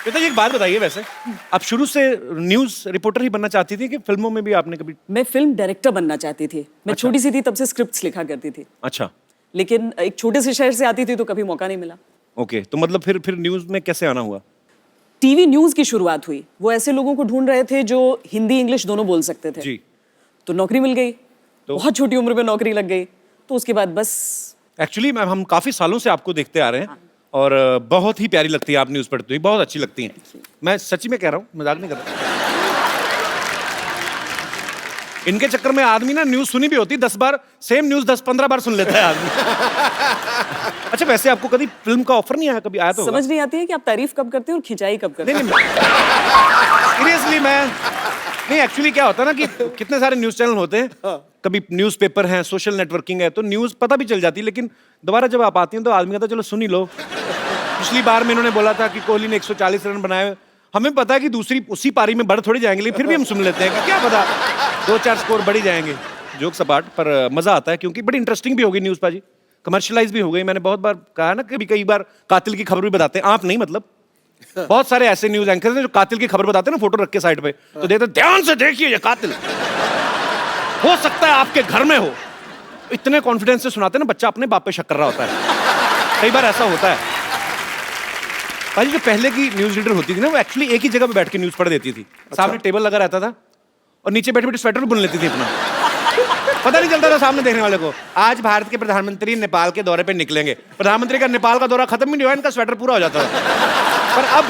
बेटा एक बात बताइए, वैसे आप शुरू से न्यूज रिपोर्टर ही बनना चाहती थी कि फिल्मों में भी आपने कभी? मैं फिल्म डायरेक्टर बनना चाहती थी। मैं अच्छा। छोटी सी थी तब से स्क्रिप्ट्स लिखा करती थी, अच्छा, लेकिन एक छोटे से शहर से आती थी तो कभी मौका नहीं मिला। ओके। तो मतलब फिर न्यूज में कैसे आना हुआ? टीवी न्यूज की शुरुआत हुई। वो ऐसे लोगों को ढूंढ रहे थे जो हिंदी इंग्लिश दोनों बोल सकते थे। जी। तो नौकरी मिल गई, बहुत छोटी उम्र में नौकरी लग गई। तो उसके बाद बस एक्चुअली मैम हम काफी सालों से आपको देखते आ रहे हैं और बहुत ही प्यारी लगती है आप न्यूज पढ़ती हुई, बहुत अच्छी लगती हैं। मैं सच्ची में कह रहा हूँ, मजाक नहीं कर रहा। इनके चक्कर में आदमी ना न्यूज सुनी भी होती 10 बार, सेम न्यूज 10-15 बार सुन लेता है आदमी। अच्छा, वैसे आपको कभी फिल्म का ऑफर नहीं आया? कभी आया तो समझ नहीं आती है कि आप तारीफ कब करते हैं और खिंचाई कब करते हैं। सीरियसली मैं नहीं, एक्चुअली क्या होता है ना कि कितने सारे न्यूज चैनल होते हैं, कभी न्यूज़पेपर है, सोशल नेटवर्किंग है, तो न्यूज पता भी चल जाती है, लेकिन दोबारा जब आप आती हैं तो आदमी कहता है चलो सुन ही लो। पिछली बार में इन्होंने बोला था कि कोहली ने 140 रन बनाए, हमें पता है कि दूसरी उसी पारी में बढ़ थोड़ी जाएंगे, लेकिन फिर भी हम सुन लेते हैं कि क्या पता 2-4 स्कोर बढ़ ही जाएंगे। जोक्स अपार्ट, पर मजा आता है क्योंकि बड़ी इंटरेस्टिंग भी हो गई न्यूज पाजी, कमर्शियलाइज भी हो गई। मैंने बहुत बार कहा ना, कई बार कातिल की खबर भी बताते हैं, आप नहीं मतलब बहुत सारे ऐसे न्यूज एंकर हैं जो कातिल की खबर बताते हैं ना, फोटो रख के साइड पे, तो देखते ध्यान से देखिए ये कातिल हो सकता है आपके घर में हो। इतने कॉन्फिडेंस से सुनाते हैं ना, बच्चा अपने बाप पे शक कर रहा होता है। कई बार ऐसा होता है भाई। जो पहले की न्यूज रीडर होती थी ना, वो एक्चुअली एक ही जगह पे बैठ के न्यूज पढ़ देती थी। सामने टेबल लगा रहता था और नीचे बैठे बैठे स्वेटर बुन लेती थी अपना, पता नहीं चलता था सामने देखने वाले को। आज भारत के प्रधानमंत्री नेपाल के दौरे पे निकलेंगे, प्रधानमंत्री का नेपाल का दौरा खत्म ही नहीं हुआ, इनका स्वेटर पूरा हो जाता था। पर अब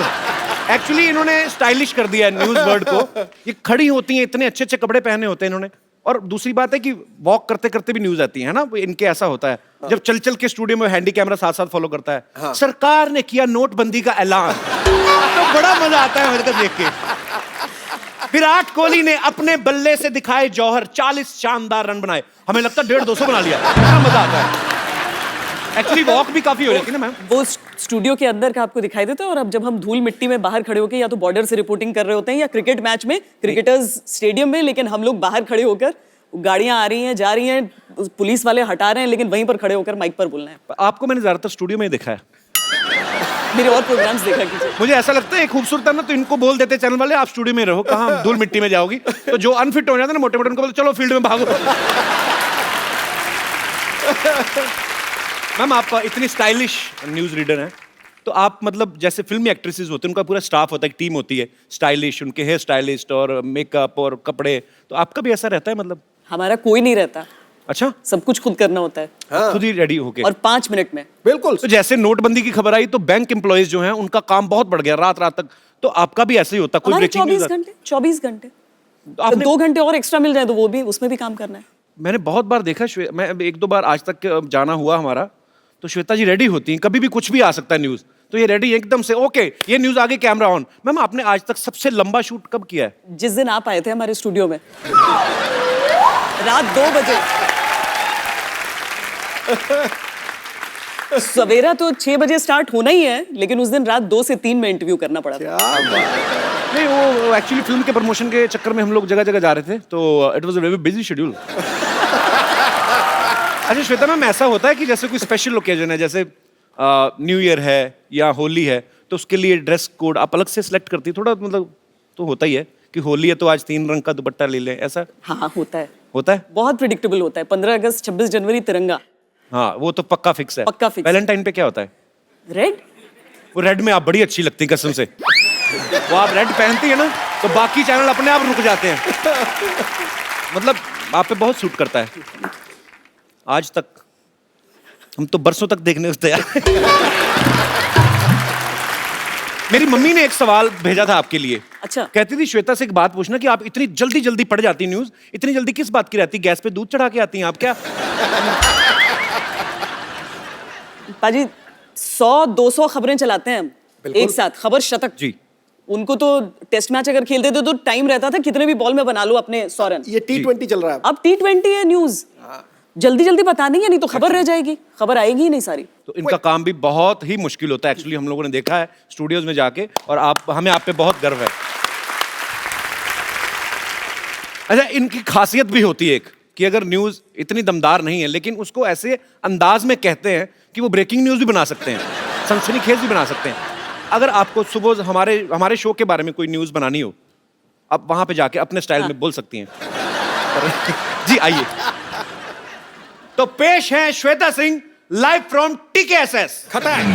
एक्चुअली इन्होंने स्टाइलिश कर दिया है न्यूज वर्ड को। ये खड़ी होती हैं, इतने अच्छे अच्छे कपड़े पहने होते हैं इन्होंने, और दूसरी बात है कि वॉक करते करते भी न्यूज आती है ना, इनके ऐसा होता है। जब चल चल के स्टूडियो में हैंडी कैमरा साथ साथ फॉलो करता है। सरकार ने किया नोटबंदी का ऐलान, तो बड़ा मजा आता है मुझे देख के। विराट कोहली ने अपने बल्ले से दिखाए जौहर, 40 शानदार रन बनाए, हमें लगता है 150-200 बना लिया। बड़ा मजा आता है। एक्चुअली वॉक भी काफी हो जाती है ना मैम। वो स्टूडियो के अंदर का आपको दिखाई देता है, और अब जब हम धूल मिट्टी में बाहर खड़े होकर या तो बॉर्डर से रिपोर्टिंग कर रहे होते हैं या क्रिकेट मैच में, क्रिकेटर्स स्टेडियम में, लेकिन हम लोग बाहर खड़े होकर, गाड़ियां आ रही हैं जा रही हैं, पुलिस वाले हटा रहे हैं, लेकिन वहीं पर खड़े होकर माइक पर बोलना है। आपको मैंने ज्यादातर स्टूडियो में ही देखा है, मेरे और प्रोग्राम्स देखा कीजिए। मुझे ऐसा लगता है खूबसूरत है ना, तो इनको बोल देते चैनल वाले आप स्टूडियो में रहो, कहाँ धूल मिट्टी में जाओगी। तो जो अनफिट हो जाता है ना मोटे मोटे, उनको बोलते चलो फील्ड में भागो। मैम आप इतनी स्टाइलिश न्यूज रीडर हैं, तो आप मतलब जैसे फिल्मी एक्ट्रेसेस होते हैं, उनका पूरा स्टाफ होता है, एक टीम होती है स्टाइलिश, उनके हेयर स्टाइलिस्ट और मेकअप और कपड़े, तो आपका भी ऐसा रहता है मतलब? हमारा कोई नहीं रहता। अच्छा, सब कुछ खुद करना होता है। हाँ। खुद ही रेडी होके, और 5 मिनट में। बिल्कुल। तो जैसे नोटबंदी की खबर आई तो बैंक एम्प्लॉइज जो हैं उनका काम बहुत बढ़ गया, रात रात तक, तो आपका भी ऐसे ही होता? कोई ब्रेकिंग न्यूज़? 24 घंटे तो आपने 2 घंटे और एक्स्ट्रा मिल जाए तो वो भी, उसमें भी काम करना है। मैंने बहुत बार देखा, मैं 1-2 बार आज तक जाना हुआ हमारा, तो श्वेता जी रेडी होती हैं, कभी भी कुछ भी आ सकता है न्यूज, तो ये रेडी एकदम से, ओके ये न्यूज आगे, कैमरा ऑन। मैम आपने आज तक सबसे लंबा शूट कब किया है? जिस दिन आप आए थे हमारे स्टूडियो में, रात 2 बजे। सवेरा तो 6 बजे स्टार्ट होना ही है, लेकिन उस दिन रात 2 से 3 में इंटरव्यू करना पड़ा था। नहीं, वो एक्चुअली फिल्म के प्रमोशन के चक्कर में हम लोग जगह जगह जा रहे थे, तो it was a very busy schedule. अच्छा श्वेता मैम, ऐसा होता है कि जैसे कोई स्पेशल ओकेजन है, जैसे न्यू ईयर है या होली है, तो उसके लिए ड्रेस कोड आप अलग से सिलेक्ट करती है? थोड़ा मतलब तो होता ही है कि होली है तो आज 3 रंग का दुपट्टा ले लें, ऐसा? हाँ होता है। होता है, बहुत प्रिडिक्टेबल होता है। 15 अगस्त 26 जनवरी तिरंगा, हाँ वो तो पक्का फिक्स है। पक्का फिक्स। वैलेंटाइन पे क्या होता है? रेड। वो रेड में आप बड़ी अच्छी लगती है कसम से, वो आप रेड पहनती है ना तो बाकी चैनल अपने आप रुक जाते हैं। मतलब आप पे बहुत सूट करता है। आज तक हम तो बरसों तक देखने को तैयार। मेरी मम्मी ने एक सवाल भेजा था आपके लिए। अच्छा। कहती थी श्वेता से एक बात पूछना कि आप इतनी जल्दी जल्दी पढ़ जाती न्यूज, इतनी जल्दी किस बात की रहती? गैस पे दूध चढ़ा के आती हैं आप क्या? पाजी 100-200 खबरें चलाते हैं हम एक साथ, खबर शतक जी। उनको तो टेस्ट मैच अगर खेलते थे तो टाइम रहता था, कितने भी बॉल में बना लो अपने 100 रन। ये T20 चल रहा है अब T20 है न्यूज, जल्दी जल्दी बतानी है, नहीं तो खबर रह जाएगी, खबर आएगी ही नहीं सारी। तो इनका काम भी बहुत ही मुश्किल होता है एक्चुअली, हम लोगों ने देखा है स्टूडियोज में जाके, और हमें आप पे बहुत गर्व है। अच्छा, इनकी खासियत भी होती है एक कि अगर न्यूज इतनी दमदार नहीं है, लेकिन उसको ऐसे अंदाज में कहते हैं कि वो ब्रेकिंग न्यूज भी बना सकते हैं, सनसनीखेज भी बना सकते हैं। अगर आपको सुबह हमारे शो के बारे में कोई न्यूज बनानी हो, आप वहां पे जाके अपने स्टाइल में बोल सकती हैं। जी आइए। तो पेश है श्वेता सिंह लाइव फ्रॉम टीकेएसएस। खतरनाक।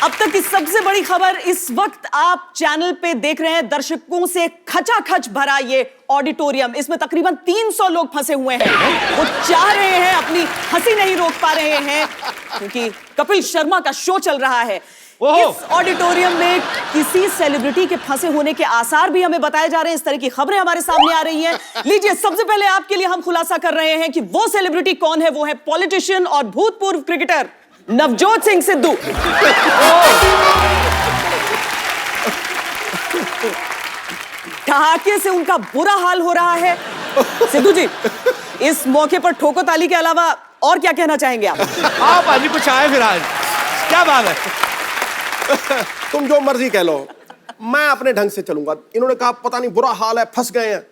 अब तक की सबसे बड़ी खबर, इस वक्त आप चैनल पे देख रहे हैं दर्शकों से खचाखच भरा ये ऑडिटोरियम। इसमें तकरीबन 300 लोग फंसे हुए हैं। वो चाह रहे हैं, अपनी हंसी नहीं रोक पा रहे हैं क्योंकि कपिल शर्मा का शो चल रहा है। इस ऑडिटोरियम में किसी सेलिब्रिटी के फंसे होने के आसार भी हमें बताए जा रहे हैं। इस तरह की खबरें हमारे सामने आ रही हैं। लीजिए, सबसे पहले आपके लिए हम खुलासा कर रहे हैं कि वो सेलिब्रिटी कौन है। वो है पॉलिटिशियन और भूतपूर्व क्रिकेटर नवजोत सिंह सिद्धू। ठहाके से उनका बुरा हाल हो रहा है। सिद्धू जी, इस मौके पर ठोको ताली के अलावा और क्या कहना चाहेंगे आप? आप आज कुछ आए फिर आज, क्या बात है? तुम जो मर्जी कह लो, मैं अपने ढंग से चलूंगा। इन्होंने कहा पता नहीं बुरा हाल है, फंस गए हैं।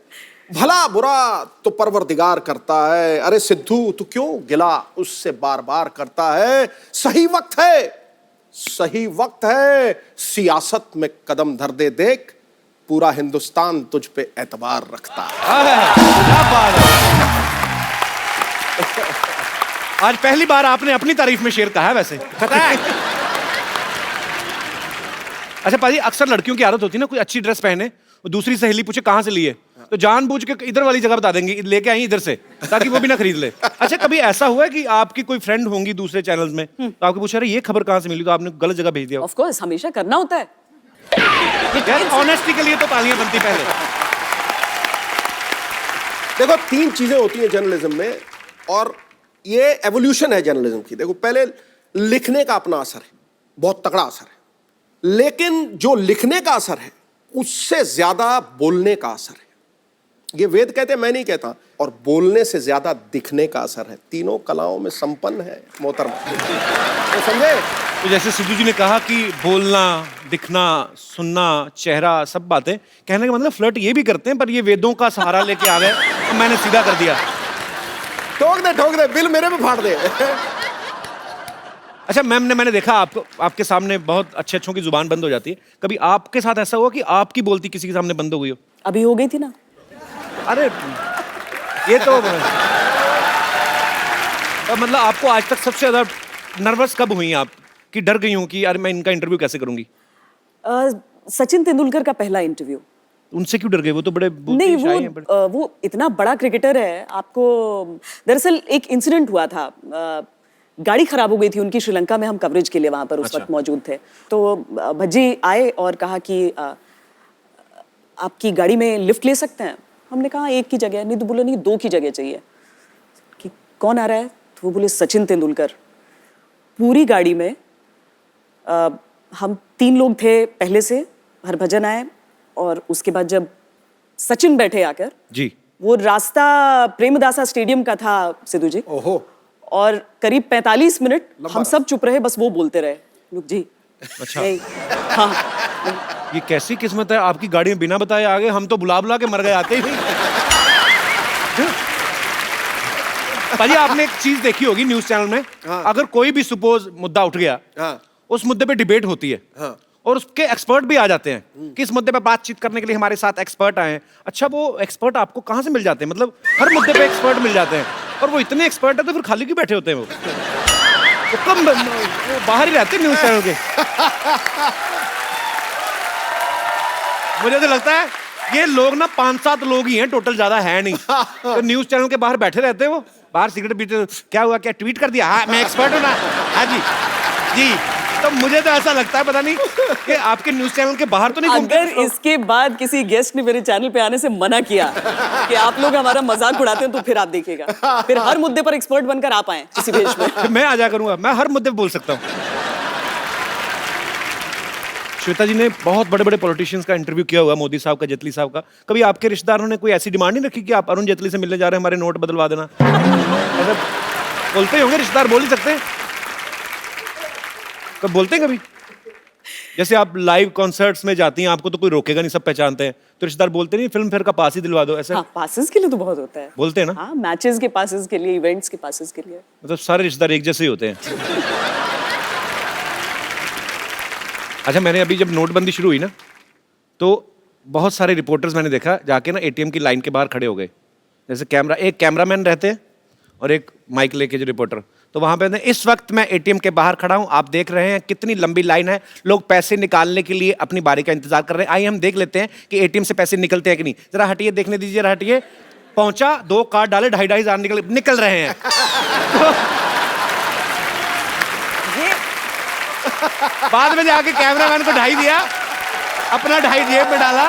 भला बुरा तो परवरदिगार करता है। अरे सिद्धू, तू क्यों गिला उससे बार बार करता है? सही वक्त है, सही वक्त है। सियासत में कदम धर दे, देख पूरा हिंदुस्तान तुझ पे एतबार रखता है। क्या बात है? आज पहली बार आपने अपनी तारीफ में शेर कहा है वैसे। अच्छा पाजी, अक्सर लड़कियों की आदत होती है ना, कोई अच्छी ड्रेस पहने, दूसरी सहेली पूछे कहां से ली है, तो जानबूझ के इधर वाली जगह बता देंगे, लेके आई इधर से, ताकि वो भी ना खरीद ले। अच्छा, कभी ऐसा हुआ है कि आपकी कोई फ्रेंड होंगी दूसरे चैनल्स में, तो आपको पूछा रहे ये खबर कहां से मिली, तो आपने गलत जगह भेज दिया? ऑफ कोर्स, हमेशा करना होता है। ऑनेस्टी के लिए तो तालियां बनती पहले। देखो, 3 चीजें होती हैं जर्नलिज्म में, और ये एवोल्यूशन है जर्नलिज्म की। देखो, पहले लिखने का अपना असर है, बहुत तगड़ा असर है, लेकिन जो लिखने का असर है उससे ज्यादा बोलने का असर है। ये वेद कहते हैं, मैं नहीं कहता। और बोलने से ज्यादा दिखने का असर है। तीनों कलाओं में संपन्न है मोहतरमा, तो समझे? तो जैसे सिद्धू जी ने कहा कि बोलना, दिखना, सुनना, चेहरा, सब बातें, कहने का मतलब फ्लर्ट ये भी करते हैं, पर ये वेदों का सहारा लेके आ गए, तो मैंने सीधा कर दिया। ठोक दे, बिल मेरे पे फाड़ दे। अच्छा मैम ने, मैंने देखा आपको, आपके सामने बहुत अच्छे अच्छों की जुबान बंद हो जाती है। कभी आपके साथ ऐसा हुआ कि आपकी बोलती किसी के सामने बंद हो गई हो? अभी हो गई थी ना। अरे ये तो मतलब आपको आज तक सबसे ज्यादा नर्वस कब हुई आप, कि डर गई हूं कि यार मैं इनका इंटरव्यू कैसे करूंगी? सचिन तेंदुलकर का पहला इंटरव्यू। उनसे क्यों डर गए? वो तो बड़े नहीं, वो इतना बड़ा क्रिकेटर है। आपको दरअसल एक इंसिडेंट हुआ था, गाड़ी खराब हो गई थी उनकी श्रीलंका में, हम कवरेज के लिए वहां पर उस वक्त मौजूद थे। तो भज्जी आए और कहा कि आपकी गाड़ी में लिफ्ट ले सकते हैं? हमने कहा एक की जगह नहीं, तो बोले नहीं 2 की जगह चाहिए। कि कौन आ रहा है? तो वो बोले सचिन तेंदुलकर। पूरी गाड़ी में हम 3 लोग थे पहले से, हरभजन आए, और उसके बाद जब सचिन बैठे आकर जी, वो रास्ता प्रेमदासा स्टेडियम का था सिद्धू जी। ओहो। और करीब 45 मिनट हम सब चुप रहे, बस वो बोलते रहे, लुक जी। अच्छा। हाँ, ये कैसी किस्मत है, आपकी गाड़ी में बिना बताए आ गए, हम तो बुला बुला के मर गए आते ही। भाई आपने एक चीज देखी होगी न्यूज चैनल में, हाँ। अगर कोई भी सपोज मुद्दा उठ गया, हाँ। उस मुद्दे पे डिबेट होती है, हाँ। और उसके एक्सपर्ट भी आ जाते हैं कि इस मुद्दे पे बातचीत करने के लिए हमारे साथ एक्सपर्ट आए हैं। अच्छा, वो एक्सपर्ट आपको कहाँ से मिल जाते हैं? मतलब हर मुद्दे पे एक्सपर्ट मिल जाते हैं, और वो इतने एक्सपर्ट है तो फिर खाली क्यों बैठे होते हैं? वो कम वो बाहर ही रहते हैं न्यूज चैनल के। मुझे तो लगता है ये लोग ना 5-7 लोग ही हैं टोटल, ज्यादा है नहीं। तो न्यूज चैनल के बाहर बैठे रहते हैं, वो बाहर सिगरेट पीते, क्या हुआ, क्या ट्वीट कर दिया? हाँ मैं एक्सपर्ट हूँ ना, हाँ जी जी। तो मुझे तो ऐसा लगता है, पता नहीं कि आपके न्यूज चैनल के बाहर तो नहीं घूमते। अगर इसके बाद किसी गेस्ट ने मेरे चैनल पे आने से मना किया कि आप लोग हमारा मजाक उड़ाते हैं, तो फिर आप देखिएगा, फिर हर मुद्दे पर एक्सपर्ट बनकर आप आए किसी भेष में। मैं आ जा करूंगा, मैं हर मुद्दे पे बोल सकता हूँ। श्वेता जी ने बहुत बड़े बड़े पॉलिटिशियंस का इंटरव्यू किया हुआ, मोदी साहब का, जेटली साहब का। कभी आपके रिश्तेदारों ने कोई ऐसी डिमांड नहीं रखी कि आप अरुण जेटली से मिलने जा रहे हैं, हमारे नोट बदलवा देना? ऐसा बोलते ही होंगे रिश्तेदार, बोल ही सकते हैं। कब बोलते हैं कभी? जैसे आप लाइव कॉन्सर्ट्स में जाती हैं, आपको तो कोई रोकेगा नहीं, सब पहचानते हैं, तो रिश्तेदार बोलते नहीं फिल्म फेयर का पास ही दिलवा दो, ऐसा? हाँ, पासेस के लिए तो बहुत होता है। बोलते हैं ना? हाँ, मैचेस के पासेस के लिए, इवेंट्स के पासेस के लिए। मतलब सारे रिश्तेदार एक जैसे ही होते हैं। अच्छा, मैंने अभी जब नोटबंदी शुरू हुई ना, तो बहुत सारे रिपोर्टर्स मैंने देखा जाके ना एटीएम की लाइन के बाहर खड़े हो गए। जैसे एक कैमरामैन रहते हैं और एक माइक लेके जो रिपोर्टर, तो वहां पे इस वक्त मैं एटीएम के बाहर खड़ा हूं, आप देख रहे हैं कितनी लंबी लाइन है, लोग पैसे निकालने के लिए अपनी बारी का इंतजार कर रहे हैं। आइए हम देख लेते हैं कि एटीएम से पैसे निकलते हैं कि नहीं। जरा हटिए, देखने दीजिए, जरा हटिए। पहुंचा, 2 कार्ड डाले, 2,500 निकल रहे हैं। बाद में जाके कैमरामैन को 2.5 दिया, अपना 2.5 जेब में डाला।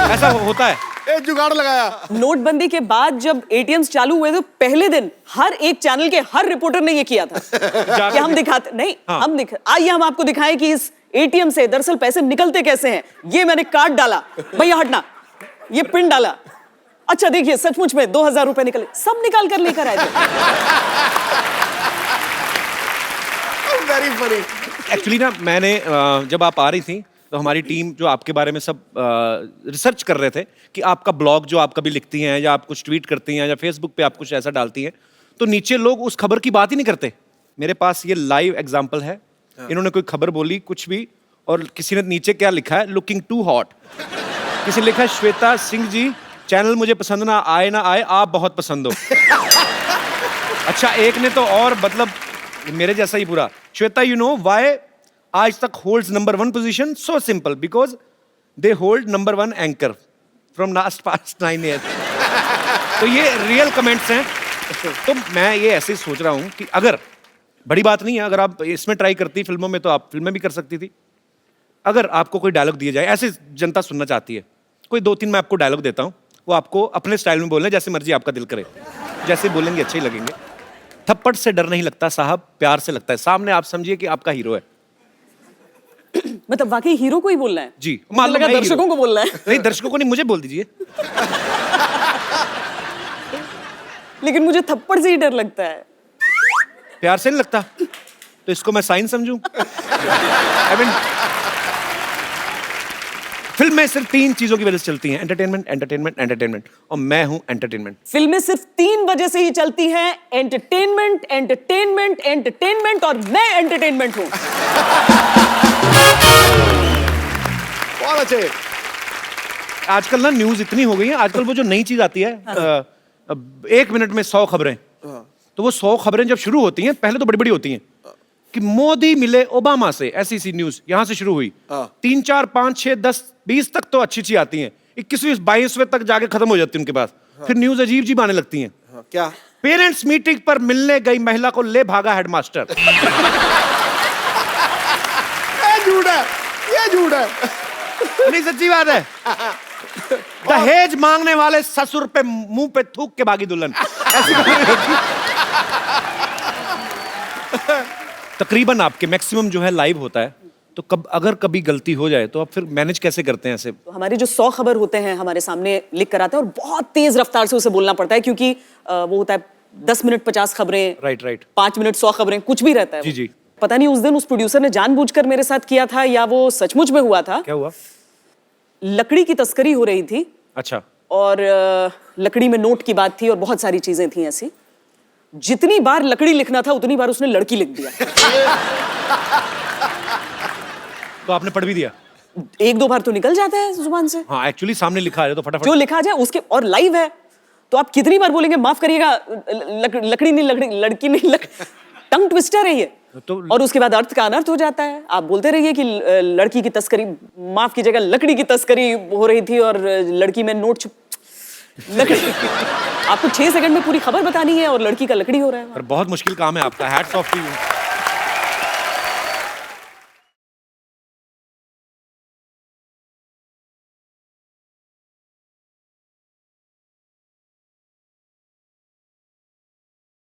ऐसा होता है। एक जुगाड़ लगाया। नोटबंदी के बाद जब एटीएम्स चालू हुए तो पहले दिन हर एक चैनल के हर रिपोर्टर ने ये किया था कि हम दिखाते नहीं, हाँ। आइए हम आपको दिखाएं कि इस एटीएम से दरअसल पैसे निकलते कैसे हैं। ये मैंने कार्ड डाला, भैया हटना, ये पिन डाला, अच्छा देखिए सचमुच में 2,000 रुपए निकले, सब निकाल कर लेकर आए थे। Very funny. एक्चुअली ना, मैंने जब आप आ रही थी तो हमारी टीम जो आपके बारे में सब रिसर्च कर रहे थे कि आपका ब्लॉग जो आप कभी लिखती हैं या आप कुछ ट्वीट करती हैं या फेसबुक पे आप कुछ ऐसा डालती हैं, तो नीचे लोग उस खबर की बात ही नहीं करते। मेरे पास ये लाइव एग्जांपल है। इन्होंने कोई खबर बोली कुछ भी, और किसी ने नीचे क्या लिखा है, लुकिंग टू हॉट। किसी ने लिखा है, श्वेता सिंह जी चैनल मुझे पसंद ना आए, आप बहुत पसंद हो। अच्छा, एक ने तो और मतलब मेरे जैसा ही पूरा, श्वेता यू नो व्हाई आज तक holds number 1 position, so simple, because they hold number 1 anchor from last past 9 years। तो ये रियल कमेंट्स हैं। तो मैं ये ऐसे ही सोच रहा हूं कि अगर, बड़ी बात नहीं है, अगर आप इसमें ट्राई करती फिल्मों में तो आप फिल्में भी कर सकती थी। अगर आपको कोई डायलॉग दिया जाए, ऐसे जनता सुनना चाहती है, कोई 2-3 मैं आपको डायलॉग देता हूं, वो आपको अपने स्टाइल में बोलना है, जैसे मर्जी आपका दिल करे, जैसे बोलेंगे अच्छे ही लगेंगे। थप्पड़ से डर नहीं लगता साहब, प्यार से लगता है। सामने आप समझिए कि आपका हीरो है। मतलब वाकई हीरो को ही बोलना है? जी, मुझे लगा दर्शकों को बोलना है। नहीं, दर्शकों को नहीं, मुझे बोल दीजिए। लेकिन मुझे थप्पड़ से ही डर लगता है। प्यार से नहीं लगता, तो इसको मैं साइन समझूं? I mean, फिल्में सिर्फ 3 चीजों की वजह से चलती हैं, एंटरटेनमेंट, एंटरटेनमेंट, एंटरटेनमेंट, और मैं हूं एंटरटेनमेंट। फिल्में सिर्फ 3 वजह से ही चलती हैं, एंटरटेनमेंट, एंटरटेनमेंट, एंटरटेनमेंट, और मैं एंटरटेनमेंट हूं। बहुत अच्छे। आजकल ना न्यूज इतनी हो गई है, आजकल वो जो नई चीज आती है, 1 मिनट में 100 खबरें, तो वो 100 खबरें जब शुरू होती हैं, पहले तो बड़ी बड़ी होती हैं कि मोदी मिले ओबामा से, ऐसी सी न्यूज यहां से शुरू हुई। 3, 4, 5, 6, 10, 20 तक तो अच्छी आती हैं, 21वीं 22वें तक जाके खत्म हो जाती है उनके पास। फिर न्यूज अजीब जी आने लगती हैं। क्या? पेरेंट्स मीटिंग पर मिलने गई महिला को ले भागा हेडमास्टर। ये झूठ है, ये झूठ है। नहीं, सच्ची बात है। दहेज मांगने वाले ससुर पे मुंह पे थूक के भागी दुल्हन, ऐसी खबरें होती हैं। तकरीबन आपके मैक्सिमम जो है लाइव होता है, तो अगर कभी गलती हो जाए तो आप फिर मैनेज कैसे करते हैं ऐसे? तो हमारे जो 100 खबर होते हैं हमारे सामने लिख कर आते हैं, और बहुत तेज रफ्तार से उसे बोलना पड़ता है, क्योंकि वो होता है 10 मिनट 50 खबरें, राइट, 5 मिनट 100 खबरें, कुछ भी रहता है। जी। पता नहीं उस दिन उस प्रोड्यूसर ने जानबूझकर मेरे साथ किया था या वो सचमुच में हुआ था। क्या हुआ? लकड़ी की तस्करी हो रही थी। अच्छा। और लकड़ी में नोट की बात थी और बहुत सारी चीजें थी ऐसी। जितनी बार लकड़ी लिखना था उतनी बार उसने लड़की लिख दिया। तो आपने पढ़ भी दिया? 1-2 बार तो निकल जाता है जुबान से। हाँ, एक्चुअली सामने लिखा है तो फटाफट जो लिखा जाए उसके, और लाइव है तो आप कितनी बार बोलेंगे माफ करिएगा, लकड़ी नहीं, लड़की नहीं, टंग ट्विस्टर है ये। तो और उसके बाद अर्थ का अनर्थ हो जाता है। आप बोलते रहिए कि लड़की की तस्करी, माफ कीजिएगा, लकड़ी की तस्करी हो रही थी और लड़की में नोट लकड़ी। आपको 6 सेकंड में पूरी खबर बतानी है और लड़की का लकड़ी हो रहा है। बहुत मुश्किल काम है आपका। Hats off to you.